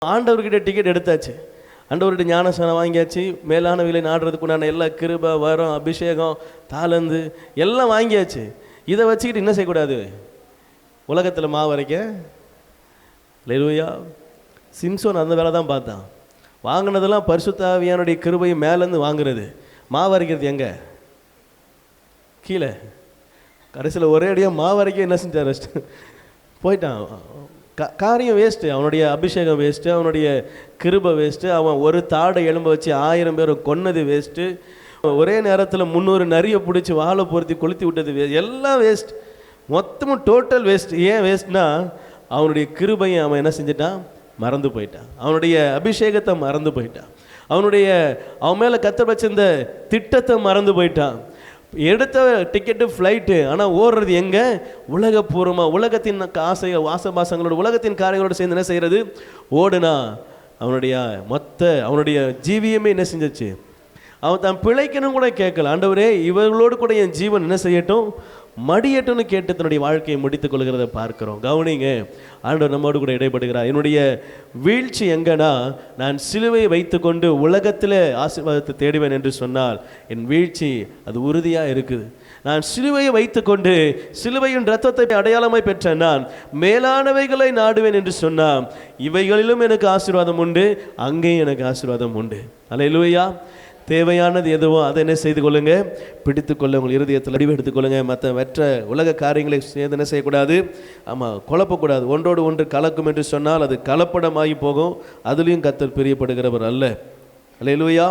ஆண்டவர்கிட்ட டிக்கெட் எடுத்தாச்சு, ஆண்டவர்கிட்ட ஞானஸ்நானம் வாங்கியாச்சு, மேலானவைகளை நாடுறதுக்கு உண்டான எல்லா கிருபை வரம் அபிஷேகம் தாளந்து எல்லாம் வாங்கியாச்சு. இதை வச்சுக்கிட்டு என்ன செய்யக்கூடாது? உலகத்தில் மாவு அரைக்க அல்லேலூயா. சிம்சோன் அந்த வேலை தான் பார்த்தான். வாங்கினதெல்லாம் பரிசுத்த ஆவியானுடைய கிருபையை மேலேருந்து வாங்குறது. மாவு அரைக்கிறது எங்கே? கீழே. கடைசியில் ஒரே அடியாக மாவு அரைக்க என்ன செஞ்சார்? போயிட்டான். காரியம் வேஸ்ட்டு, அவனுடைய அபிஷேகம் வேஸ்ட்டு, அவனுடைய கிருபை வேஸ்ட்டு, அவன் ஒரு தாடை எலும்ப வச்சு 1000 பேரை கொன்னது வேஸ்ட்டு, ஒரே நேரத்தில் 300 நரியை பிடிச்சி வாழை பொருத்தி கொளுத்தி விட்டது எல்லாம் வேஸ்ட், மொத்தமும் டோட்டல் வேஸ்ட். ஏன் வேஸ்ட்னா அவனுடைய கிருபையை அவன் என்ன செஞ்சிட்டான்? மறந்து போயிட்டான். அவனுடைய அபிஷேகத்தை மறந்து போயிட்டான். அவன் மேலே கத்த வச்சிருந்த திட்டத்தை மறந்து போயிட்டான். எடுத்த டிக்கெட்டு ஃப்ளைட்டு, ஆனால் ஓடுறது எங்கே? உலகப்பூர்வமாக உலகத்தின் ஆசை வாசபாசங்களோட உலகத்தின் காரியங்களோடு சேர்ந்து என்ன செய்கிறது? ஓடுனா அவனுடைய ஜீவியமே என்ன செஞ்சிச்சு? அவன் தான் பிழைக்கணும் கூட கேட்கல. ஆண்டவரே இவர்களோடு கூட என் ஜீவன் என்ன செய்யட்டும்? மடியட்டும்னு கேட்டு தன்னுடைய வாழ்க்கையை முடித்துக் கொள்கிறத பார்க்கிறோம். கவனிங்க, ஆண்டவர் நம்மோடு கூட இடைப்படுகிறார். என்னுடைய வீழ்ச்சி எங்கன்னா, நான் சிலுவை வைத்து கொண்டு உலகத்தில் ஆசீர்வாதத்தை தேடுவேன் என்று சொன்னால் என் வீழ்ச்சி அது உறுதியாக இருக்குது. நான் சிலுவையை வைத்து கொண்டு சிலுவையின் இரத்தத்தை அடையாளமாய் பெற்ற நான் மேலானவைகளை நாடுவேன் என்று சொன்னால் இவைகளிலும் எனக்கு ஆசீர்வாதம் உண்டு, அங்கேயும் எனக்கு ஆசீர்வாதம் உண்டு. அல்லேலூயா. தேவையானது எதுவோ அதை என்ன செய்து கொள்ளுங்க? பிடித்துக்கொள்ள உங்கள் இருதயத்தில் அடிவு எடுத்துக்கொள்ளுங்க. மற்ற உலக காரியங்களை சேர்ந்து என்ன செய்யக்கூடாது? ஆமாம், குழப்பக்கூடாது. ஒன்றோடு ஒன்று கலக்கும் என்று சொன்னால் அது கலப்படமாகி போகும். அதுலேயும் கர்த்தர் பிரியப்படுகிறவர் அல்ல. அல்லேலூயா.